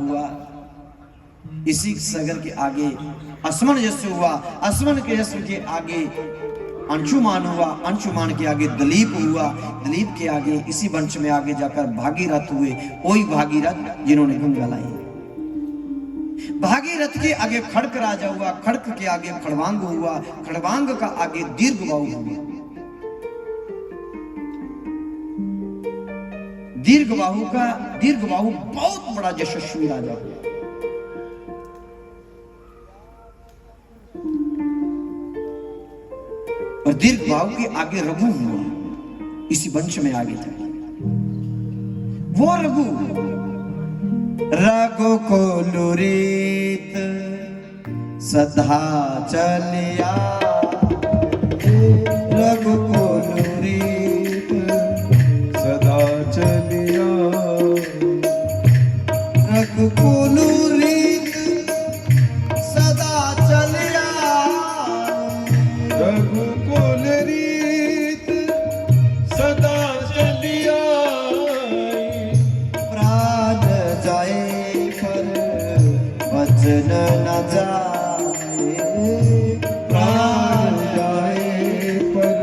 हुआ, इसी सागर के आगे असमन यश हुआ, असमन के यश के आगे अंशुमान हुआ, अंशुमान के आगे दलीप हुआ, दलीप के आगे इसी वंश में आगे जाकर भागीरथ हुए, वही भागीरथ जिन्होंने गंगा लाई। भागीरथ के आगे खड़क राजा हुआ, खड़क के आगे खड़वांग हुआ, खड़वांग का आगे दीर्घबाहु हुआ। दीर्घबाहु बहुत बड़ा यशस्वी राजा हुआ। और दीर्घबाहु के आगे रघु हुआ, इसी वंश में आगे था वो रघु। रघु को लुरीत सदा चलिया, रघु को लुरीत सदा चलिया, रघु को लुरीत सदा चलिया, रघुकुल रीत सदा चलिया। प्राण जाए पर वचन न जाए, प्राण जाए पर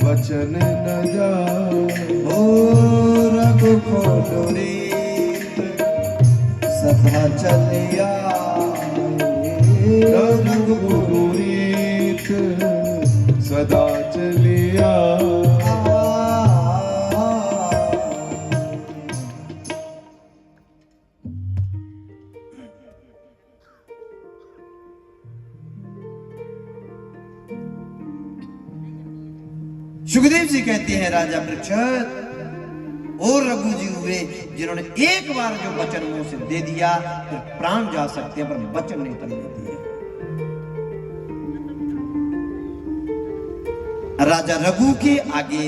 वचन न जाए। ओ रघुकुल रीत सदा चलिया, रघुकुल रीत सदा चलिया। सुखदेव जी कहते हैं राजा परीक्षित और रघु जी हुए जिन्होंने एक बार जो वचन मुंह से दे दिया फिर प्राण जा सकते हैं, पर वचन नहीं करने दिए। राजा रघु के आगे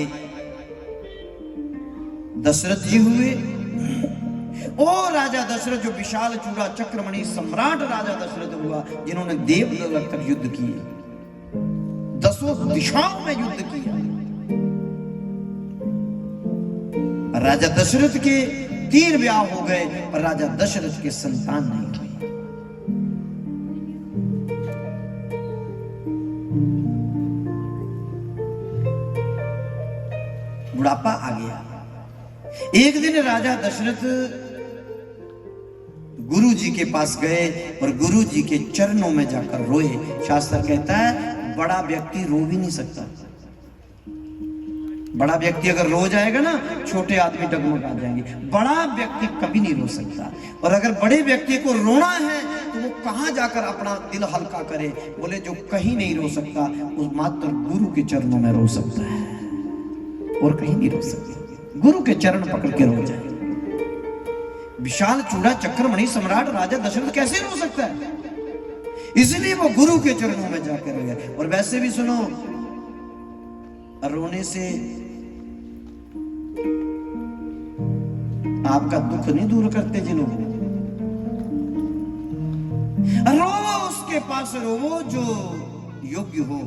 दशरथ जी हुए। और राजा दशरथ जो विशाल चूड़ा चक्रमणि सम्राट राजा दशरथ हुआ, जिन्होंने देवलोक तक युद्ध किए, दसों दिशाओं में युद्ध किया। राजा दशरथ के 3 ब्याह हो गए, पर राजा दशरथ के संतान नहीं हुई। बुढ़ापा आ गया। एक दिन राजा दशरथ गुरु जी के पास गए और गुरु जी के चरणों में जाकर रोए। शास्त्र कहता है बड़ा व्यक्ति रो भी नहीं सकता। बड़ा व्यक्ति अगर रो जाएगा ना, छोटे आदमी डगमगा जाएंगे। बड़ा व्यक्ति कभी नहीं रो सकता। और अगर बड़े व्यक्ति को रोना है तो वो कहां जाकर अपना दिल हल्का करे? बोले जो कहीं नहीं रो सकता, उस मात्र गुरु के चरणों में रो सकता है, और कहीं नहीं रो सकता। गुरु के चरण पकड़ के रो जाए। विशाल चूड़ा चक्रमणि सम्राट राजा दशरथ कैसे रो सकता है? इसलिए वो गुरु के चरणों में जाकर रो गया। और वैसे भी सुनो, रोने से आपका दुख नहीं दूर करते जी लोग। रोवो उसके पास, रोवो जो योग्य हो।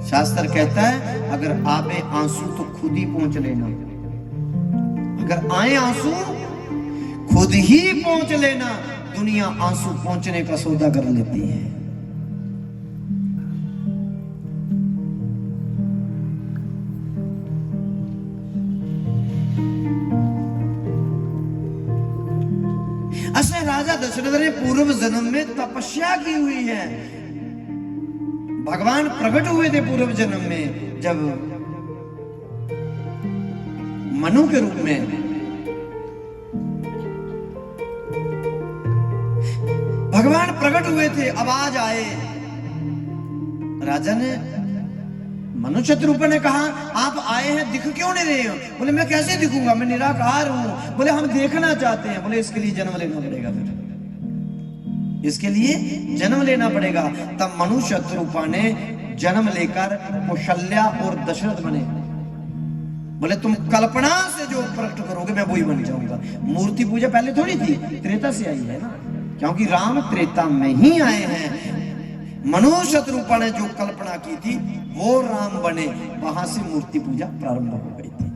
शास्त्र कहता है अगर आवे आंसू तो खुद ही पहुंच लेना। अगर आए आंसू खुद ही पहुंच लेना। दुनिया आंसू पहुंचने का सौदा कर लेती है। असल राजा दशरथ ने पूर्व जन्म में तपस्या की हुई है। भगवान प्रकट हुए थे पूर्व जन्म में, जब मनु के रूप में। भगवान प्रकट हुए थे, अब आज आए। राजा ने मनुष्य रूप ने कहा आप आए हैं, दिख क्यों नहीं रहे हो? बोले मैं कैसे दिखूंगा, मैं निराकार हूं। बोले हम देखना चाहते हैं। बोले इसके लिए जन्म लेना पड़ेगा, फिर इसके लिए जन्म लेना पड़ेगा। तब मनुष्य रूपा ने जन्म लेकर कौशल्या और दशरथ बने। बोले तुम कल्पना से जो प्रकट करोगे मैं वही बन जाऊंगा। मूर्ति पूजा पहले थोड़ी थी, त्रेता से आई है ना, क्योंकि राम त्रेता में ही आए हैं। मनुष्य रूपा ने जो कल्पना की थी वो राम बने, वहां से मूर्ति पूजा प्रारंभ हो गई थी।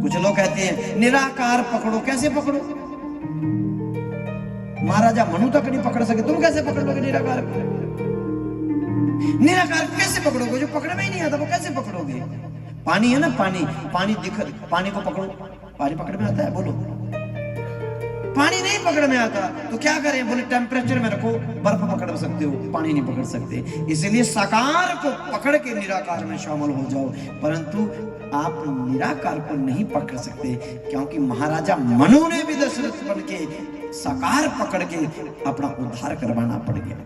कुछ लोग कहते हैं निराकार पकड़ो, कैसे पकड़ो? महाराजा मनु तक नहीं पकड़ सके, तुम कैसे पकड़ लोगे निराकार को? निराकार कैसे पकड़ोगे? जो पकड़ में ही नहीं आता वो कैसे पकड़ोगे? पानी है ना, पानी पानी को पकड़ो, पानी पकड़ में आता है? बोलो, पानी नहीं पकड़ में आता तो क्या करें? बोले टेम्परेचर में रखो, बर्फ पकड़ सकते हो, पानी नहीं पकड़ सकते। इसलिए साकार को पकड़ के निराकार में शामिल हो जाओ, परंतु आप निराकार को नहीं पकड़ सकते, क्योंकि महाराजा मनु ने भी दशरथ बन के साकार पकड़ के अपना उद्धार करवाना पड़ गया।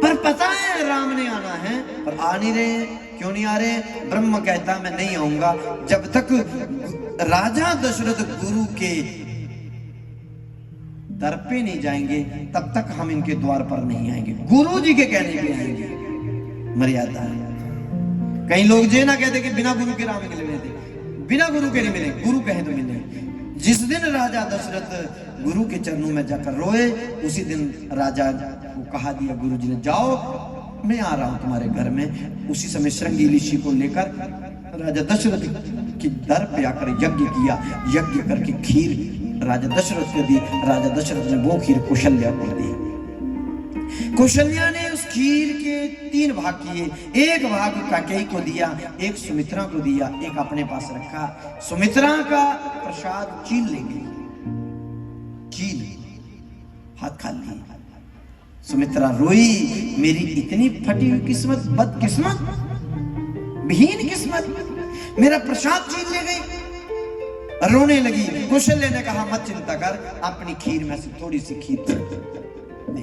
पर पता है राम ने आना है, पर आ नहीं रहे। क्यों नहीं आ रहे? ब्रह्म कहता मैं नहीं आऊंगा जब तक राजा दशरथ गुरु के दर पे नहीं जाएंगे, तब तक हम इनके द्वार पर नहीं आएंगे। गुरु जी के कहने पे आएंगे, मर्यादा है। कई लोग जे ना कहते कि बिना गुरु के राम मिलने थे, बिना गुरु के नहीं मिले, गुरु कहे तो मिले। जिस दिन राजा दशरथ गुरु के चरणों में जाकर रोए, उसी दिन राजा को कहा दिया गुरु जी ने, जाओ मैं आ रहा हूं तुम्हारे घर में। उसी समय श्रृंगी ऋषि को लेकर राजा दशरथ की दर पे आकर यज्ञ किया। यज्ञ करके खीर राजा दशरथ को दी। राजा दशरथ ने वो खीर कौशल्या को दी। कौशल्या ने उस खीर के 3 भाग किए। एक भाग कैकेयी को दिया, एक सुमित्रा को दिया, एक अपने पास रखा। सुमित्रा का प्रसाद चील ले गई, चील हाथ खा ली। सुमित्रा रोई, मेरी इतनी फटी हुई किस्मत, बदकिस्मत, विहीन किस्मत, मेरा प्रसाद छीन ले गई। रोने लगी। कौशल्या ने कहा मत चिंता कर, अपनी खीर में से थोड़ी सी खीर दे दे।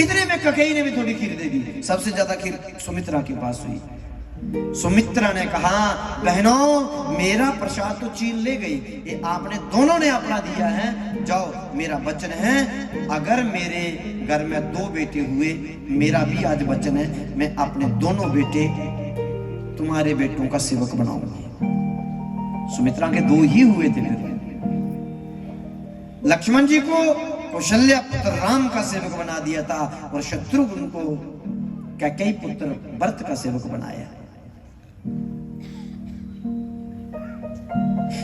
इतने में कैकेयी ने भी थोड़ी खीर दे दी। सबसे ज्यादा खीर सुमित्रा के पास हुई। सुमित्रा ने कहा बहनों, मेरा प्रसाद तो चीन ले गई, ये आपने दोनों ने अपना दिया है। जाओ, मेरा वचन है, अगर मेरे घर में 2 बेटे हुए, मेरा भी आज वचन है, मैं अपने दोनों बेटे तुम्हारे बेटों का सेवक बनाऊंगी। सुमित्रा के 2 ही हुए थे। लक्ष्मण जी को कौशल्या पुत्र राम का सेवक बना दिया था, और शत्रुघ्न को कैकेयी पुत्र भरत का सेवक बनाया।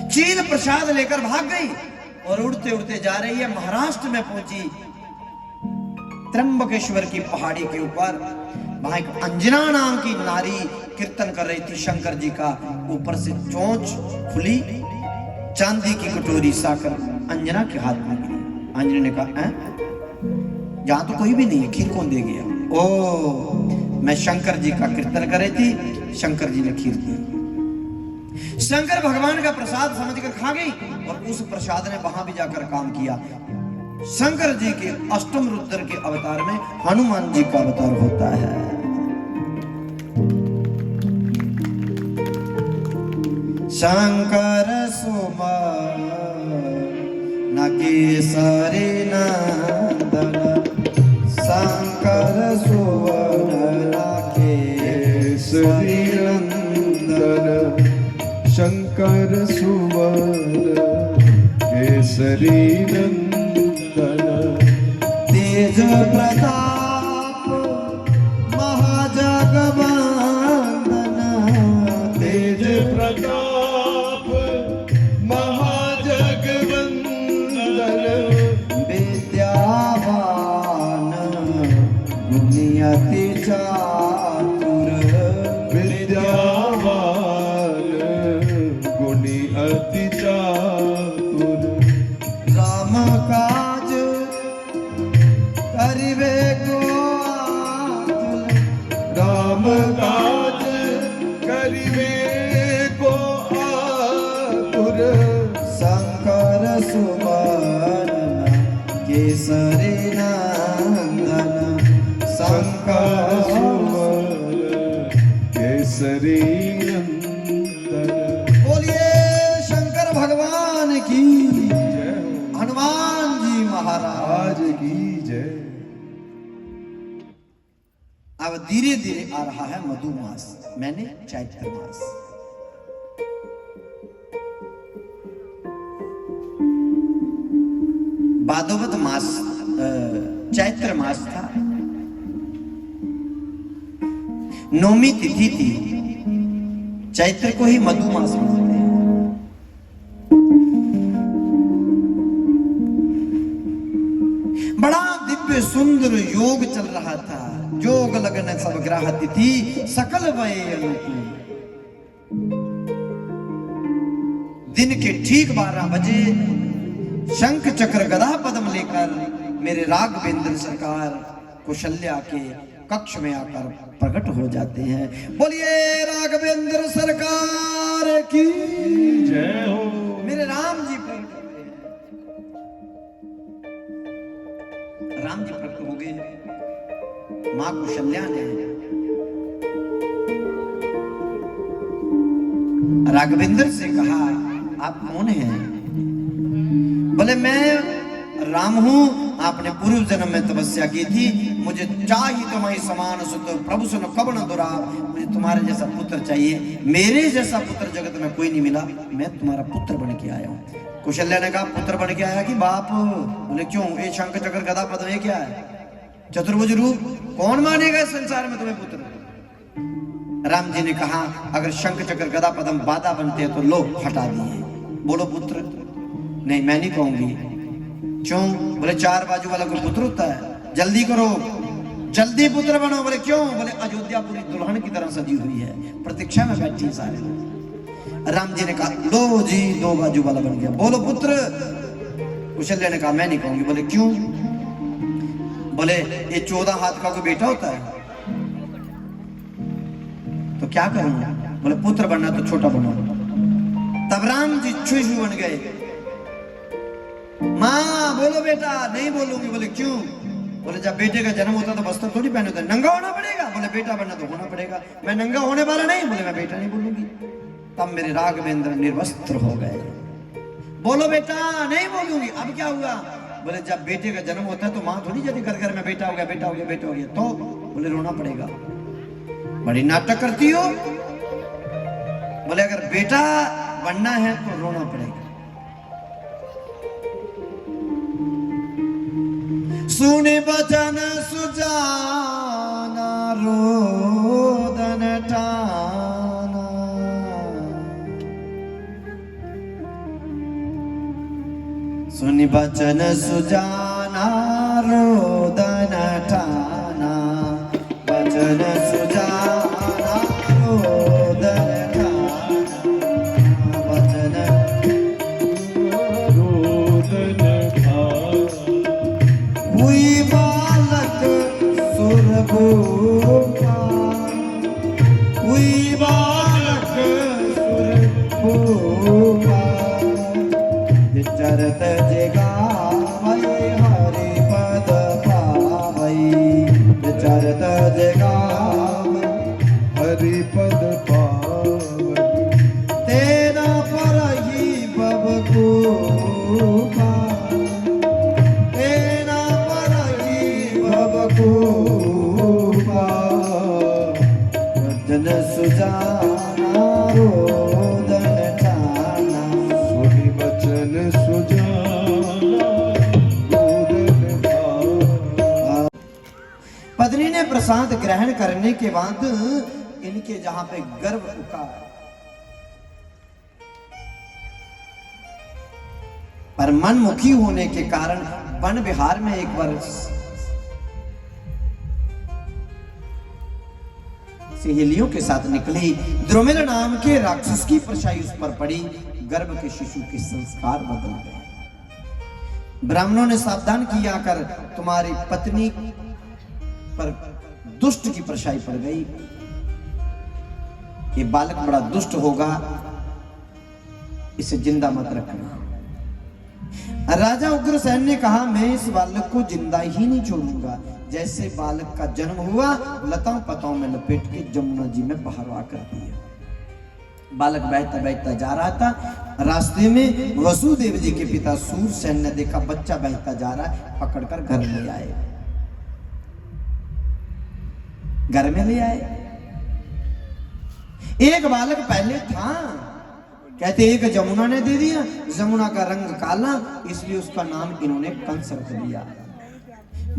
चील प्रसाद लेकर भाग गई और उड़ते उड़ते जा रही है। महाराष्ट्र में पहुंची, त्र्यंबकेश्वर की पहाड़ी के ऊपर। वहां एक अंजना नाम की नारी कीर्तन कर रही थी शंकर जी का। ऊपर से चोंच खुली, चांदी की कटोरी साकर अंजना के हाथ में गिरी। अंजना ने कहा जहां तो कोई भी नहीं है, खीर कौन दे गया? ओ, मैं शंकर जी का कीर्तन कर रही थी, शंकर जी ने खीर दी। शंकर भगवान का प्रसाद समझकर खा गई, और उस प्रसाद ने वहां भी जाकर काम किया। शंकर जी के अष्टम रुद्र के अवतार में हनुमान जी का अवतार होता है। शंकर सुमन केसरी नंदन, शंकर सुवन केसरी नंदन, शंकर सुवन केसरी नंदन, तेज प्रताप महाजगवंदन, तेज प्रताप महाजगवंदन, विद्यावान गुणी अति चातुर, विद्यावान गुणी अति चातुर, राम काज करिबे को आतुर, राम काज करिबे को आतुर, शंकर सुवन केसरी नंदन, शंकर सुवन केसरी नंदन। बोलिए शंकर भगवान की, जय हो। हनुमान जी महाराज। आज की जय। अब धीरे धीरे आ रहा है मधुमास, मैंने चैत्र मास। भादोवत मास चैत्र मास था, नौमी तिथि थी। चैत्र को ही मधु मास बोलते हैं। बड़ा दिव्य सुंदर योग चल रहा था। जोग लगन सब ग्रह तिथि सकल वये अनुकूल। दिन के ठीक 12 बजे शंख चक्र गदा पद्म लेकर मेरे राघवेंद्र सरकार कौशल्या के कक्ष में आकर प्रकट हो जाते हैं। बोलिए राघवेंद्र सरकार की जय हो। मेरे राम जी प्रकट हो गए। राम जी प्रकट हो गए। मां कौशल्या ने राघवेंद्र से कहा, आप कौन हैं? बोले मैं राम हूं, आपने पूर्व जन्म में तपस्या की थी, मुझे चाहिए तुम्हारी समान सुत प्रभु सुन कब न दुरा, मुझे तुम्हारे जैसा पुत्र चाहिए। मेरे जैसा पुत्र जगत में कोई नहीं मिला, मैं तुम्हारा पुत्र बन के आया हूं। कौशल्या ने कहा, पुत्र बन के आया कि बाप? बोले क्यों? ये शंख चक्र गदा पद्म ये क्या है? चतुर्भुज रूप, कौन मानेगा इस संसार में तुम्हें पुत्र? राम जी ने कहा, अगर शंख चक्र गदा पद्म बाधा बनते हैं तो लो हटा दिए, बोलो पुत्र। नहीं मैं नहीं कहूंगी। क्यों? बोले 4 बाजू वाला कोई पुत्र होता है? जल्दी करो, जल्दी पुत्र बनो। बोले क्यों? बोले अयोध्या पूरी दुल्हन की तरह सजी हुई है, प्रतीक्षा में बैठी है सारे। राम जी ने कहा, लो जी 2 बाजू वाला बन गया, बोलो पुत्र। कौशल्या ने कहा, मैं नहीं कहूंगी। बोले क्यों? बोले ये 14 हाथ का कोई बेटा होता है तो क्या करूंगा? बोले पुत्र बनना तो छोटा बनो। तब राम जी छुई बन गए। माँ बोलो बेटा। नहीं बोलूंगी। बोले क्यों? बोले जब बेटे का जन्म होता तो वस्त्र थोड़ी पहने होता है, नंगा होना पड़ेगा। बोले बेटा बनना तो होना पड़ेगा, मैं नंगा होने वाला नहीं। बोले मैं बेटा नहीं बोलूंगी। तब मेरे राघवेंद्र निर्वस्त्र हो गए। बोलो बेटा। नहीं बोलूंगी। अब क्या हुआ? बोले जब बेटे का जन्म होता है तो माँ थोड़ी जल्दी घर घर में बेटा हो गया, बेटा हो गया, बेटा हो गया। तो बोले रोना पड़ेगा। बड़ी नाटक करती हो। बोले अगर बेटा बनना है तो रोना पड़ेगा। सुने बचन सुजाना रोदन ठाना, सुनि बचन सुजाना रोदन ठाना, बचन सुजाना रोदन ठाना, बचन रोदन ठाना। हुई बालक सुरभूपा, हुई बालक सुरभूपा, चरत जगावै हरि पद पावै, चरत जगावै हरि पद पावै, तेरा परहि बब कृपा, तेरा परहि बब कृपा, जन सुजाना रोदन ठाना, सुनि बचन सुजाना रोदन ठाना। पत्नी ने प्रसाद ग्रहण करने के बाद इनके जहां पे गर्भ रुका, पर मनमुखी होने के कारण वन विहार में एक बार सहेलियों के साथ निकली। द्रुमिल नाम के राक्षस की परछाई उस पर पड़ी। गर्भ के शिशु के संस्कार बदल गए। ब्राह्मणों ने सावधान किया कर, तुम्हारी पत्नी पर दुष्ट की परछाई पड़ गई, ये बालक बड़ा दुष्ट होगा, इसे जिंदा मत रखना। राजा उग्रसेन ने कहा, मैं इस बालक को जिंदा ही नहीं छोड़ूंगा। जैसे बालक का जन्म हुआ, लताओं पताओं में लपेट के जमुना जी में बहावा कर दिया। बालक बहता बहता जा रहा था। रास्ते में वसुदेव जी के पिता सूरसेन ने देखा बच्चा बहता जा रहा है, पकड़कर घर ले आए। घर में ले आए। एक बालक पहले था, कहते एक जमुना ने दे दिया, जमुना का रंग काला, इसलिए उसका नाम इन्होंने कंस रख दिया।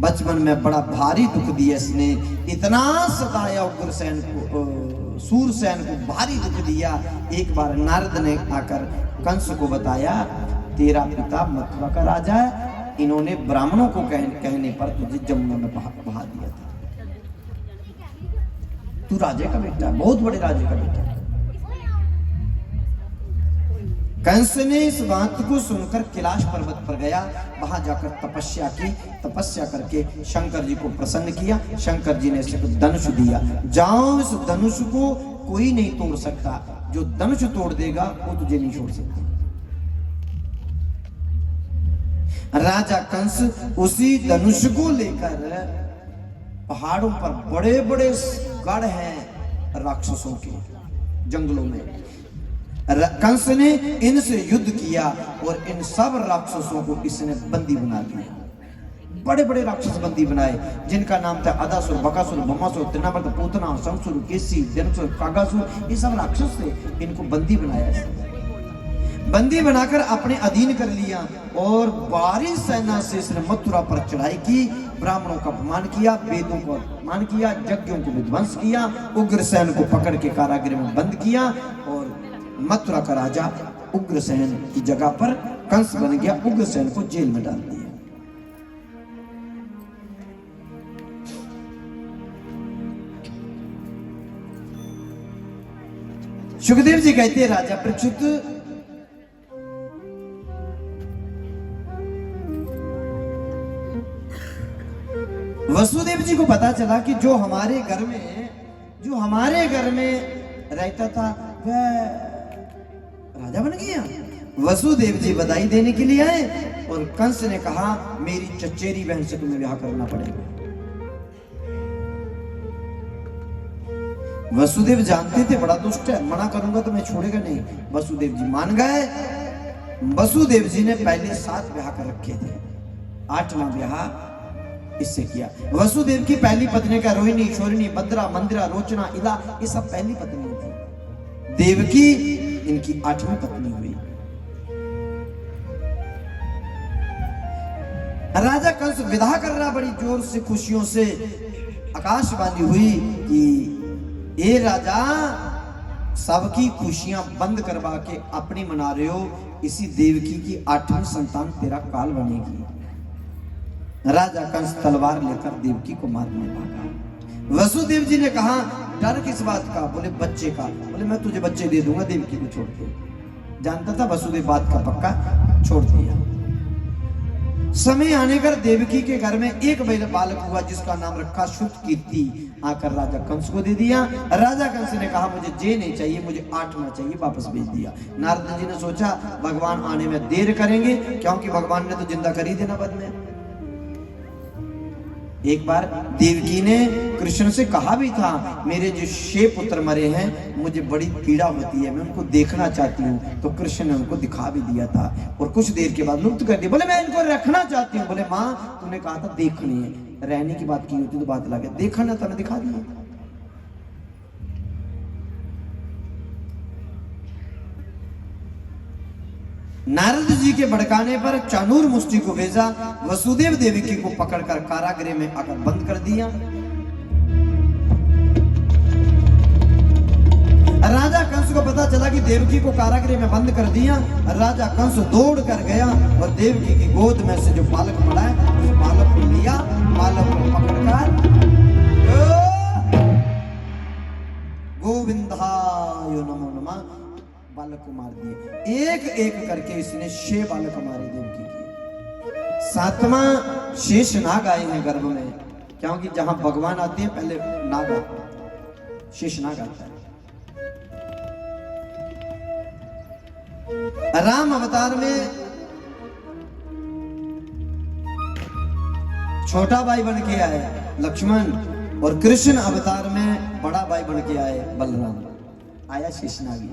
बचपन में बड़ा भारी दुख दिया इसने, इतना सताया उग्रसेन को, सूरसेन को भारी दुख दिया। एक बार नारद ने आकर कंस को बताया, तेरा पिता मथुरा का राजा है, इन्होंने ब्राह्मणों को कहने पर तुझे जमुना में बहा दिया था। तू राजे का बेटा, बहुत बड़े राजे का बेटा। कंस ने इस बात को सुनकर कैलाश पर्वत पर गया, वहां जाकर तपस्या की, तपस्या करके शंकर जी को प्रसन्न किया। शंकर जी ने इसे धनुष दिया, जाओ इस धनुष को कोई नहीं तोड़ सकता, जो धनुष तोड़ देगा वो तुझे नहीं छोड़ सकता। राजा कंस उसी धनुष को लेकर, पहाड़ों पर बड़े बड़े गढ़ हैं राक्षसों के, जंगलों में कंस ने इनसे युद्ध किया और इन सब राक्षसों को इसने बंदी बना लिया। बड़े बड़े राक्षस बंदी बनाए, जिनका नाम था अदासुर, बकासुर, भौमासुर, त्रिनावर्त, पूतना, शंसुर, केसी, जनसुर, कागासुर, ये सब राक्षस थे। इनको बंदी बनाया इसने, बंदी बनाकर अपने अधीन कर लिया और भारी सेना से इसने मथुरा पर चढ़ाई की, ब्राह्मणों का अपमान किया, वेदों को अपमान किया, यज्ञों को विध्वंस किया, उग्रसेन को पकड़ के कारागृह में बंद किया और मथुरा का राजा उग्रसेन की जगह पर कंस बन गया। उग्रसेन को जेल में डाल दिया। सुखदेव जी कहते हैं, राजा परीक्षित, वसुदेव जी को पता चला कि जो हमारे घर में रहता था वह राजा बन गया। वसुदेव जी बधाई देने के लिए आए और कंस ने कहा, मेरी चचेरी बहन से तुम्हें ब्याह करना पड़ेगा। वसुदेव जानते थे बड़ा दुष्ट है, मना करूंगा तो मैं छोड़ेगा नहीं। वसुदेव जी मान गए। वसुदेव जी ने पहले 7 ब्याह कर रखे थे, 8वां ब्याह इससे किया। वसुदेव की पहली पत्नी का रोहिणी, शोरिणी, भद्रा, मंदिरा, रोचना, इला, ये सब पहली पत्नी थी। देवकी इनकी 8वीं पत्नी हुई। राजा कंस विदा कर रहा बड़ी जोर से, खुशियों से, आकाशवाणी हुई कि ए राजा, सबकी खुशियां बंद करवा के अपनी मना रहे हो, इसी देवकी की 8वीं संतान तेरा काल बनेगी। राजा कंस तलवार लेकर देवकी को मारने लगा। वसुदेव जी ने कहा, डर किस बात का? बोले बच्चे का। बोले मैं तुझे बच्चे दे दूंगा देवकी को छोड़ के। जानता था वसुदेव बात का पक्का, छोड़ दिया। समय आने कर देवकी के घर में एक बालक हुआ जिसका नाम रखा श्रुत कीर्ति, आकर राजा कंस को दे दिया। राजा कंस ने कहा, मुझे जे नहीं चाहिए, मुझे 8वां चाहिए, वापस भेज दिया। नारद जी ने सोचा भगवान आने में देर करेंगे, क्योंकि भगवान ने तो जिंदा कर ही देना बाद में। एक बार देवकी ने कृष्ण से कहा भी था, मेरे जो 6 पुत्र मरे हैं, मुझे बड़ी पीड़ा होती है, मैं उनको देखना चाहती हूँ। तो कृष्ण ने उनको दिखा भी दिया था और कुछ देर के बाद लुप्त कर दिया। बोले मैं इनको रखना चाहती हूँ। बोले माँ, तूने कहा था देखनी है, रहने की बात की होती तो बात लगे, देखना था, मैं दिखा दिया। नारद जी के भड़काने पर चाणूर मुष्टि को भेजा, वसुदेव देवकी को पकड़कर कारागृह में आकर बंद कर दिया। राजा कंस को पता चला कि देवकी को कारागृह में बंद कर दिया। राजा कंस दौड़ कर गया और देवकी की गोद में से जो बालक पड़ा है, उस बालक को लिया, बालक को पकड़कर गोविंदाय नमो नमः बालक को मार दिए। एक एक करके इसने 6 बालक मारे देवकी के। 7वां शेष नाग आए हैं गर्भ में, क्योंकि जहां भगवान आते हैं पहले नाग आता है, शेष नाग आता है। राम अवतार में छोटा भाई बन के आए लक्ष्मण, और कृष्ण अवतार में बड़ा भाई बन के आए बलराम। आया शेषनागी।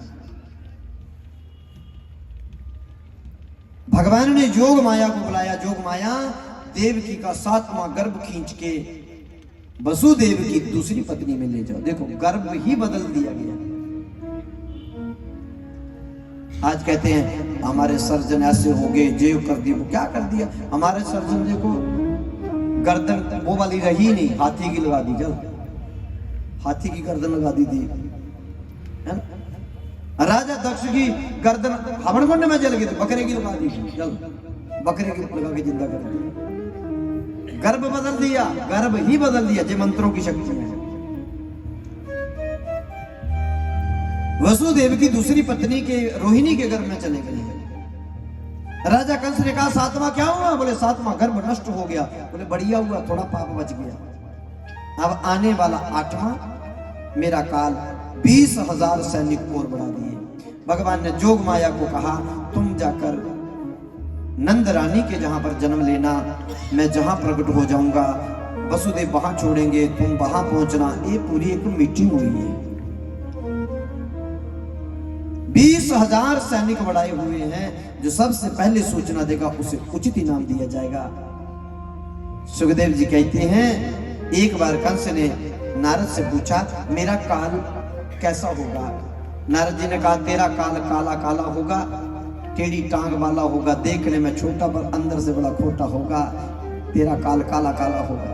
भगवान ने जोग माया को बुलाया। जोग माया देवकी का 7वां गर्भ खींच के वसुदेव की दूसरी पत्नी में ले जाओ। देखो गर्भ ही बदल दिया गया। आज कहते हैं हमारे सर्जन ऐसे हो गए, जेव कर दिया। वो क्या कर दिया? हमारे सर्जन देखो गर्दन वो वाली रही नहीं, हाथी की लगा दी। चल हाथी की गर्दन लगा दी थी, है ना। राजा दक्ष की गर्दन हवन कुंड में जल गई थी, बकरे की लगा दी। चल बकरे की लगा के जिंदा कर दिया। गर्भ बदल दिया, गर्भ ही बदल दिया। जे मंत्रों की शक्ति में वसुदेव की दूसरी पत्नी के रोहिणी के गर्भ में चले गए। राजा कंस ने कहा सातवां क्या हुआ? बोले सातवां गर्भ नष्ट हो गया। बोले बढ़िया हुआ, थोड़ा पाप बच गया। अब आने वाला आठवां मेरा काल 20,000 सैनिक और बढ़ा दिए। भगवान ने जोग माया को कहा तुम जाकर नंद रानी के जहां पर जन्म लेना, मैं जहां प्रकट हो जाऊंगा वसुदेव वहां छोड़ेंगे, तुम वहां पहुंचना। ये पूरी एक मीटिंग हुई है। 20,000 सैनिक बढ़ाए हुए हैं। जो सबसे पहले सूचना देगा उसे उचित इनाम दिया जाएगा। सुखदेव जी कहते हैं एक बार कंस ने नारद से पूछा मेरा काल कैसा होगा? नारद जी ने कहा तेरा काल काला काला होगा, टेढ़ी टांग वाला होगा, देखने में छोटा पर अंदर से बड़ा खोटा होगा। तेरा काल काला काला होगा।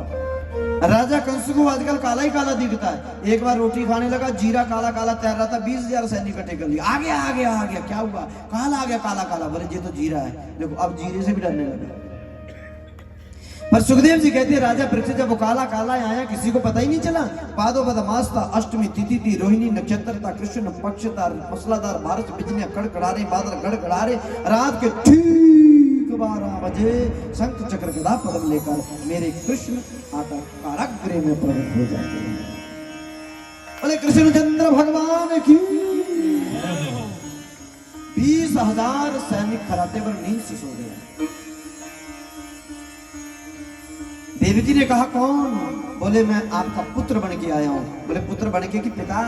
राजा कंस को आजकल काला ही काला दिखता है। एक बार रोटी खाने लगा, जीरा काला काला तैर रहा था, 20,000 सैनिक इकट्ठे कर लिया। आ गया आ गया आ गया, क्या हुआ? काला आ गया काला काला। बोले ये तो जीरा है। देखो अब जीरे से भी डरने लगे। पर सुखदेव जी कहते हैं राजा परीक्षित जब वो काला काला आया किसी को पता ही नहीं चला। पादो बदमास था, अष्टमी तिथि थी, रोहिणी नक्षत्र था, कृष्ण पक्ष था, मसलादार बारिश बिजलियां कड़कड़ारे, बादल गड़गड़ारे। रात के ठीक 12 बजे शंख चक्र गदा पद्म लेकर मेरे कृष्ण आकर कारागृह में प्रवेश हो जाते हैं। बोले कृष्णचंद्र भगवान की। 20,000 सैनिक खराटे पर नींद से सो गए। देवी जी ने कहा कौन? बोले मैं आपका पुत्र बन के आया हूं। बोले पुत्र बन के कि पिता?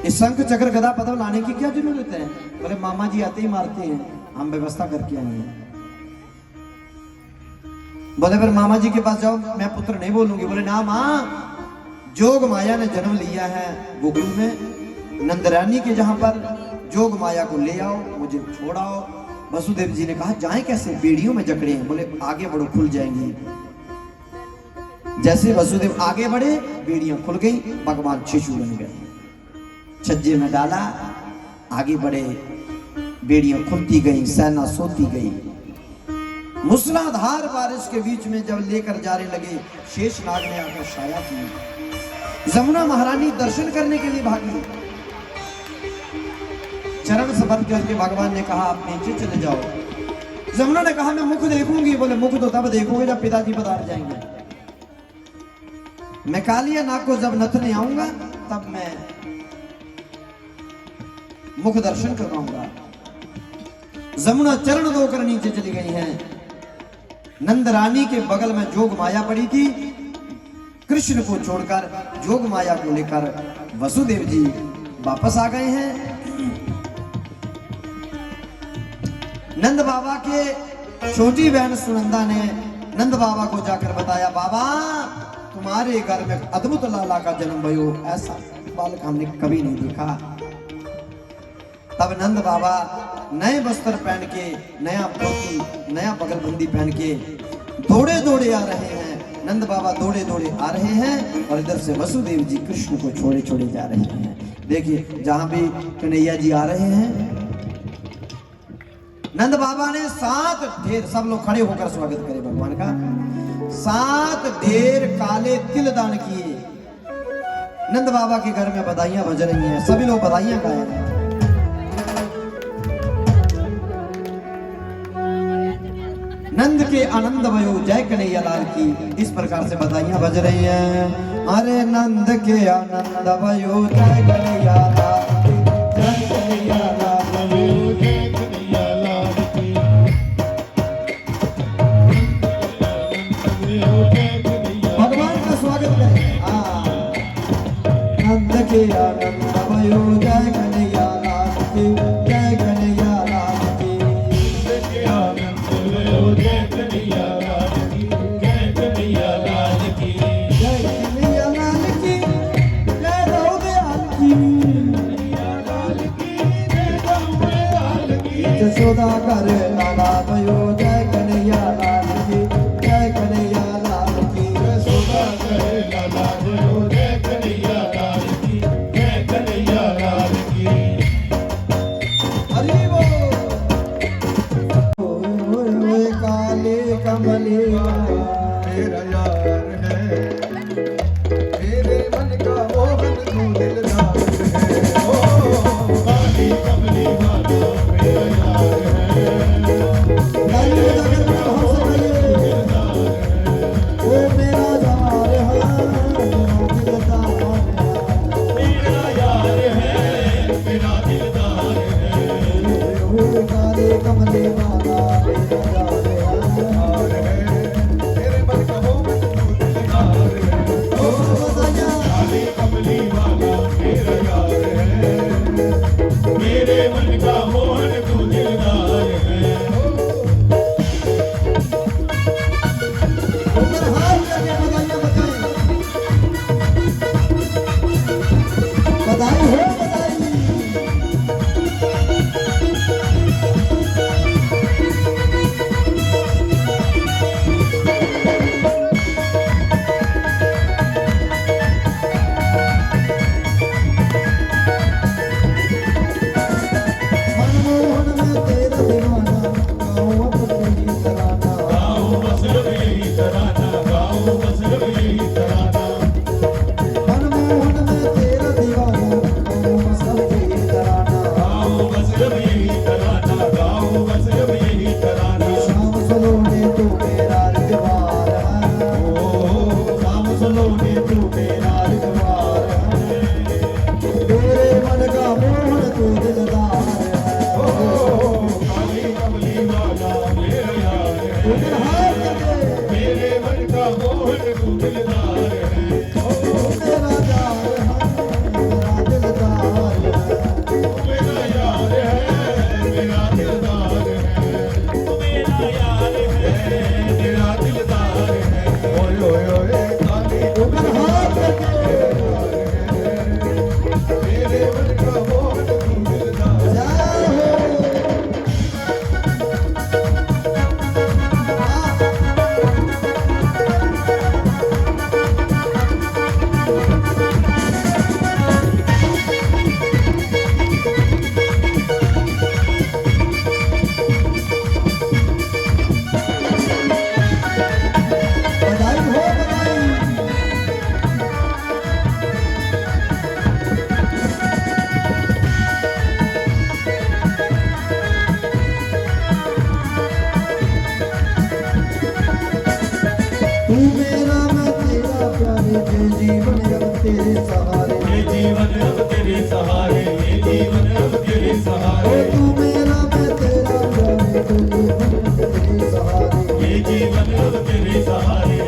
इस शंख चक्र गदा पद्म लाने की क्या जरूरत है? बोले मामा जी आते ही मारते हैं, हम व्यवस्था करके आए हैं। बोले फिर मामा जी के पास जाओ, मैं पुत्र नहीं बोलूंगी। बोले ना मां, जोग माया ने जन्म लिया है गोकुल में, नंदरानी के जहां पर जोग माया को ले आओ, मुझे छोड़ाओ। वसुदेव जी ने कहा जाएं कैसे? बेड़ियों में जकड़े हैं। बोले आगे बढ़ो, खुल जाएंगी। जैसे वसुदेव आगे बढ़े बेड़ियां खुल गई, भगवान शिशु बन गए। छज्जे में डाला, आगे बढ़े, बेड़ियां खुलती गई, सेना सोती गई। मूसलाधार बारिश के बीच में जब लेकर जाने लगे, शेषनाग ने आकर छाया की। जमुना महारानी दर्शन करने के लिए भागी। चरण स्पर्श करके भगवान ने कहा आप नीचे चले जाओ। जमुना ने कहा मैं मुख देखूंगी। बोले मुख तो तब देखोगे जब पिताजी पधार जाएंगे। मैं कालिया नाग को जब नथने आऊंगा तब मैं मुख दर्शन करवाऊंगा। जमुना चरण धोकर नीचे चली गई हैं। नंद रानी के बगल में जोग माया पड़ी थी। कृष्ण को छोड़कर जोग माया को लेकर वसुदेव जी वापस आ गए हैं। नंद बाबा के छोटी बहन सुनंदा ने नंद बाबा को जाकर बताया बाबा तुम्हारे घर में अद्भुत लाला का जन्म भयो, ऐसा बालक हमने कभी नहीं देखा। तब नंद बाबा नए वस्त्र पहन के, नया पोती, नया बगलबंदी पहन के दौड़े दौड़े आ रहे हैं। नंद बाबा दौड़े दौड़े आ रहे हैं और इधर से वसुदेव जी कृष्ण को छोड़े छोड़े जा रहे हैं। देखिए जहां भी कन्हैया जी आ रहे हैं, नंद बाबा ने 7 ढेर, सब लोग खड़े होकर स्वागत करें भगवान का, 7 ढेर काले तिल दान किए। नंद बाबा के घर में बधाइयां बज रही हैं, सभी लोग बधाइयां गाए हैं। नंद के आनंद भयो जय कन्हैया लाल की, इस प्रकार से बधाइयां बज रही हैं। अरे नंद के आनंद भयो जय कन्हैया लाल की, जय कन्हैया लाल भयो जय कन्हैया लाल की। भगवान का स्वागत करें। नंद के आनंद भयो जय कन्हैया लाल की, जय कन्हैया लाल की। नंद के आनंद भयो जय कन्हैया लाल की, जय कन्हैया लाल की। जय कन्हैया लाल की, जय दयाल की, कन्हैया लाल की, जय यशोदा कर लाला भयो जय कन्हैया लाल की जय कन्हैया लाल की यशोदा करे लाला भयो जय कन्हैया लाल की जय कन्हैया लाल की हरि बोल ओए काले कमली मेरा यार है मेरे मन का मोहन तू दिलदार है ओ काली कमली वाला मेरा यार है ओ मेरा यार मेरा यार है मेरा दिलदार है ओ काले कमली वाला मेरा यार मेरे मन का मोहन तू दिलदार है ओ बताया काली कमली वाला मेरा यार है मेरे मन का मोहन तू दिलदार है ऊपर हाथ करके बधाई हो बधाई मनमोहन में तेरा दीवाना गाँव अपनी तराना गाँव बस यही तराना गाँव बस यही तराना मनमोहन में तेरा दीवाना गाँव अपनी तराना गाँव बस यही तराना गाँव बस यही तराना शाम सलोने तू मेरा रिजवार है ओ शाम सलोने तू मेरा रिजवार है तेरे मन का मोहन तू दिलदार है ओ काली कमली वाला मेरा यार है ऊपर हाथ करके मेरे मन का मोहन तू दिलदार है मेरा यार है मेरा दिलदार है मेरा यार है मेरा दिलदार है मेरा यार है मेरा दिलदार है ओए ओए ओए काली ऊपर हाथ करके मेरे मन का मोहन तू दिलदार जय हो बधाई हो बधाई तू मेरा मैं तेरा प्यारे जे जीवन अब तेरे सहारे ये जीवन अब तेरे सहारे ये जीवन अब तेरे ओ सहारे तू मेरा मैं तेरा प्यारे जे जीवन अब तेरे सहारे ये जीवन अब तेरे सहारे